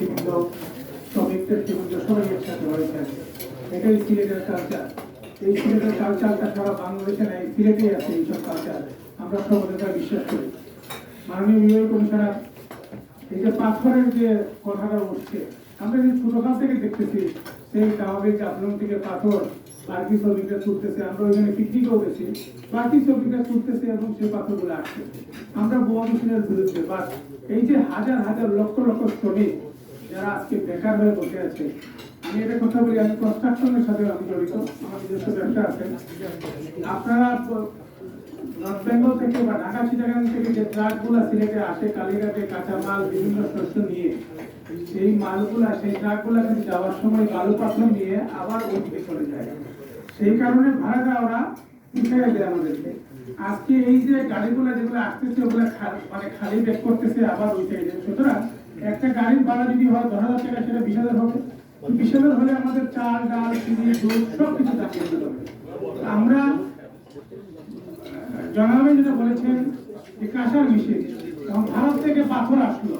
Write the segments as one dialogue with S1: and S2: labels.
S1: ব্যক্তিবৃন্দ, শ্রমিক ব্যক্তিবৃন্দ সবাই একসাথে হয়েছেন। এটাই সিলেটের কালচার। এই সিলেটের কালচারটা সারা বাংলাদেশে নাই, সিলেটেই আছে এইসব কালচার। আমরা সর্বদা বিশ্বাস করি। মাননীয় বিভাগীয় কমিশনার এই যে পাথরের যে কথাটা উঠছে, আমরা যে ছোটকাল থেকে দেখতেছি সেই স্বাভাবিক আন্দোলন থেকে পাথর বাকি শ্রমিকরা তুলতেছে। আমরা ওইখানে পিকনিকও গেছি, বাকি শ্রমিকরা তুলতেছে এবং সেই পাথরগুলো আসতেছে। আমরা বোমা মেশিনের বিরুদ্ধে, বাট এই যে হাজার হাজার লক্ষ লক্ষ শ্রমিক যারা আজকে বেকার হয়ে বসে আছে, আমি এটা কথা বলি, আমি কনস্ট্রাকশনের সাথে আমি জড়িত, আমার নিজস্ব ব্যবসা আছে। আপনারা নর্থ বেঙ্গল থেকে বা ঢাকা চিটাগাং থেকে যে ট্রাকগুলো সিলেটে আসে কালীঘাটে কাঁচামাল বিভিন্ন শস্য নিয়ে, সেই মালগুলা সেই ট্রাকগুলা কিন্তু যাওয়ার সময় বালু পাথর নিয়ে আবার ওইদিকে চলে যায়। সেই কারণে ভাড়াটা ওরা উঠাই দেয় আমাদেরকে। আজকে এই যে গাড়িগুলা যেগুলো আসতেছে ওগুলা মানে খালি ব্যাক করতেছে, আবার উঠাই দেয়। সুতরাং একটা গাড়ির ভাড়া যদি হয় 10,000 টাকা, সেটা 20,000 হবে। 20,000 হলে আমাদের চাল ডাল চিনি দুধ সবকিছু দাম বেড়ে যাবে। আমরা জনাবে যেটা বলেছেন যে কাঁসার মেশিন, এবং ভারত থেকে পাথর আসলো,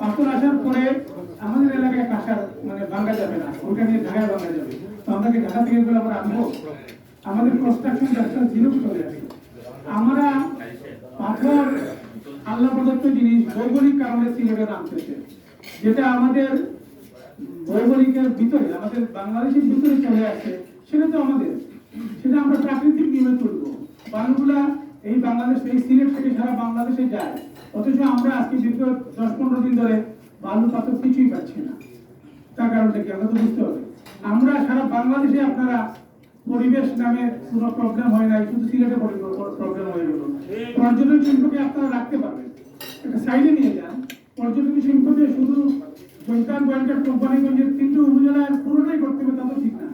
S1: পাথর আসার পরে আমাদের এলাকায় কাঁসার মানে ভাঙা যাবে না, ওইটা নিয়ে ঢাকায় ভাঙা যাবে। তো আমরা কি ঢাকা থেকে এগুলো আমরা আনবো? আমাদের কনস্ট্রাকশন ব্যবসা জিরো চলে আসে। আমরা পাথর আল্লাহ প্রদত্ত জিনিস ভৌগোলিক কারণে সিলেটে নামতেছে, যেটা আমাদের ভৌগোলিকের ভিতরে আমাদের বাংলাদেশের ভিতরে চলে আসে, সেটা তো আমাদের, সেটা আমরা প্রাকৃতিক নিয়মে তুলবো। বালুগুলা এই বাংলাদেশ এই সিলেট থেকে সারা বাংলাদেশে যায়, অথচ আমরা আজকে দীর্ঘ 10-15 দিন ধরে বালু পাথর কিছুই পাচ্ছি না। তার কারণটা কি আমরা তো বুঝতে হবে। আমরা সারা বাংলাদেশে আপনারা পরিবেশ নামে কোনো প্রবলেম হয় নাই, শুধু সিলেটে প্রবলেম হয়ে গেল। পর্যটন শিল্পকে আপনারা রাখতে পারবেন, একটা সাইডে নিয়ে যান। পর্যটন শিল্পকে শুধু জৈতান গোয়েন্টার কোম্পানিগঞ্জের 3টে উপজেলায় পুরোটাই করতে হবে, তা তো ঠিক না।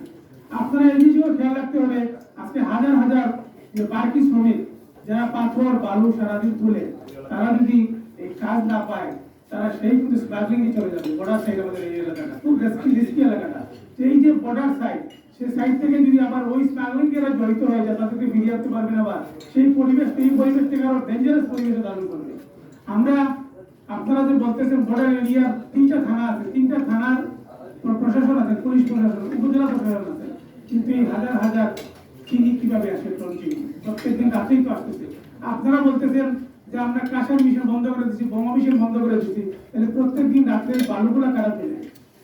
S1: আপনারা এই বিষয়েও খেয়াল রাখতে হবে। আজকে হাজার হাজার যে বাকি শ্রমিক যারা পাথর বালু সারাদিন তুলে, তারা যদি এই কাজ না পায়, তারা সেই কিন্তু স্মাগলিং এ চলে যাবে। বর্ডার সাইড আমাদের এই এলাকাটা খুব রিস্কি এলাকাটা, এই যে বর্ডার সাইড, সেই সাইড থেকে যদি আবার ওই স্মাগলিং এরা জড়িত হয়ে যায়, তাদেরকে ফিরিয়ে আনতে পারবেন। আবার সেই পরিবেশ থেকে আরো ডেঞ্জারাস পরিবেশে ধারণ করবে। আমরা আপনারা যে বলতেছেন বর্ডার এরিয়ার 3টা থানা আছে, 3টা থানার প্রশাসন আছে, পুলিশ প্রশাসন, উপজেলা প্রশাসন আছে, কিন্তু এই হাজার হাজার চিনি কিভাবে আসে? প্রত্যেক দিন রাতেই তো আসতেছে। আপনারা বলতেছেন যে আমরা কাঁসার মিশন বন্ধ করে দিচ্ছি, বোমা মিশন বন্ধ করে দিচ্ছি, তাহলে প্রত্যেক দিন রাত্রে বালুগুলা কারা ফেলে,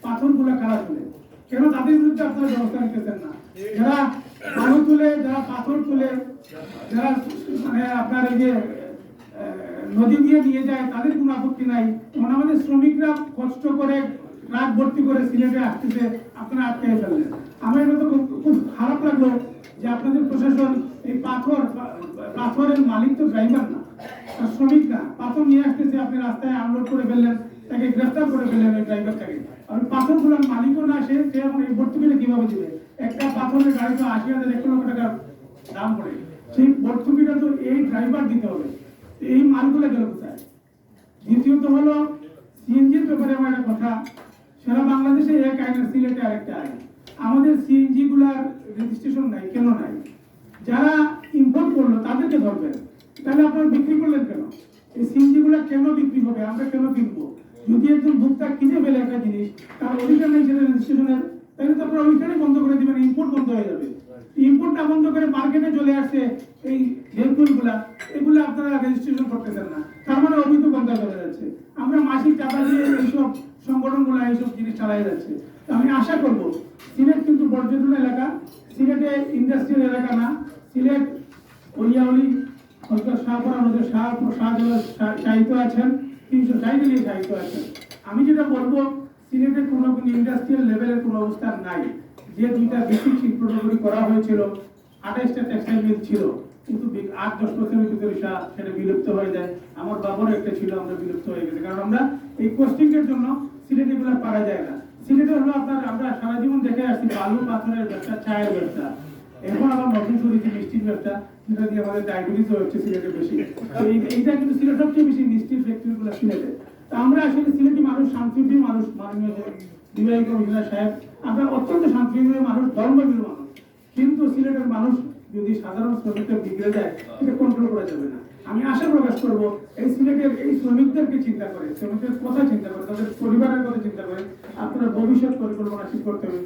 S1: পাথরগুলা কারা ফেলে? কেন তাদের বিরুদ্ধে আপনারা ব্যবস্থা নিতেছেন না? যারা বালু তুলে, যারা পাথর তুলে, যারা মানে আপনার এই যে নদী দিয়ে নিয়ে যায়, তাদের কোনো আপত্তি নাই। যেমন আমাদের শ্রমিকরা কষ্ট করে ট্রাক ভর্তি করে সিলেটে আসতেছে, আপনারা আটকে ফেললেন। আমার এটা তো খুব খারাপ লাগলো যে আপনাদের প্রশাসন এই পাথরের মালিক তো ড্রাইভার না, শ্রমিক না, পাথর নিয়ে আসতেছে, আপনি রাস্তায় আনলোড করে ফেললেন, তাকে গ্রেফতার করে ফেললেন ওই ড্রাইভারটাকে। আর পাথরগুলোর মালিকও না, সে এখন এই ভর্তি করে কিভাবে দিবে? একটা পাথরের গাড়ি তো 80,000 1 লক্ষ টাকার দাম পড়ে, সেই ভর্তুকিটা তো এই ড্রাইভার দিতে হবে। এই মালগুলো গেল কোথায়? দ্বিতীয়ত হলো সিএনজির ব্যাপারে আমার একটা কথা, সারা বাংলাদেশে এক আইন, সিলেটে আরেকটা আইন। আমাদের সিএনজি গুলার রেজিস্ট্রেশন নাই, কেন নাই? যারা ইম্পোর্ট করলো তাদেরকে ধরবেন, তাহলে আপনারা বিক্রি করলেন কেন? এই সিএনজি গুলা কেন বিক্রি হবে, আমরা কেন কিনবো? যদি একজন ভোক্তা কিনে ফেলে একটা জিনিস, তার অধিকার নেই সেটা রেজিস্ট্রেশনের, তাহলে তো আপনারা ওইখানে বন্ধ করে দিবেন, ইম্পোর্ট বন্ধ হয়ে যাবে। ইম্পোর্টটা বন্ধ করে মার্কেটে চলে আসছে এই ভেহিকলগুলা, এগুলো আপনারা রেজিস্ট্রেশন করতেছেন না, তার মানে অবৈধ বন্ধ চলে যাচ্ছে। আমরা মাসিক টাকা দিয়ে এইসব সংগঠনগুলো এইসব জিনিস চালাই যাচ্ছে। আমি আশা করব সিলেট কিন্তু পর্যটন এলাকা, সিলেটে ইন্ডাস্ট্রিয়াল এলাকা না। সিলেট ওলিয়াউলি হজরত শাহপুরা আমাদের সাহিত্য আছেন, 360 নিয়ে সাহিত্য আছেন। আমি যেটা বলবো, সিলেটে কোনো ইন্ডাস্ট্রিয়াল লেভেলের কোনো অবস্থান নাই। যে 2টা বেসিক শিল্প তৈরি করা হয়েছিল, 28টা টেক্সটাইল মিল ছিল, কিন্তু 8-10 বছরের ভিতরে সেটা বিলুপ্ত হয়ে যায়। আমার বাবারও একটা ছিল, আমরা বিলুপ্ত হয়ে গেছে, কারণ আমরা এই কোস্টিং এর জন্য সিলেটে এগুলো পারা যায় না। সিলেটে হলো আপনার, আমরা সারা জীবন দেখে আসছি বালু পাথরের ব্যবসা, চায়ের ব্যবসা, এখন আবার নতুন শুরুতে মিষ্টির ব্যবসা, যেটা দিয়ে আমাদের ডায়াবেটিস হচ্ছে সিলেটে বেশি। এইটা কিন্তু সিলেট সবচেয়ে বেশি মিষ্টির ফ্যাক্টরিগুলো সিলেটে। তা আমরা আসলে সিলেটি মানুষ শান্তিপ্রিয় মানুষ, মাননীয় বিভাগীয় কমিশনার সাহেব, আমরা অত্যন্ত শান্তিপ্রিয় মানুষ, ধর্মপ্রিয় মানুষ, কিন্তু সিলেটের মানুষ যদি সাধারণ শ্রমিকদের বিগড়ে যায়, এটা কন্ট্রোল করা যাবে না। আমি আশা প্রকাশ করব এই সিলেটের এই শ্রমিকদেরকে চিন্তা করে, শ্রমিকদের কথা চিন্তা করে, তাদের পরিবারের কথা চিন্তা করে আপনারা ভবিষ্যৎ পরিকল্পনা ঠিক করতে হবে।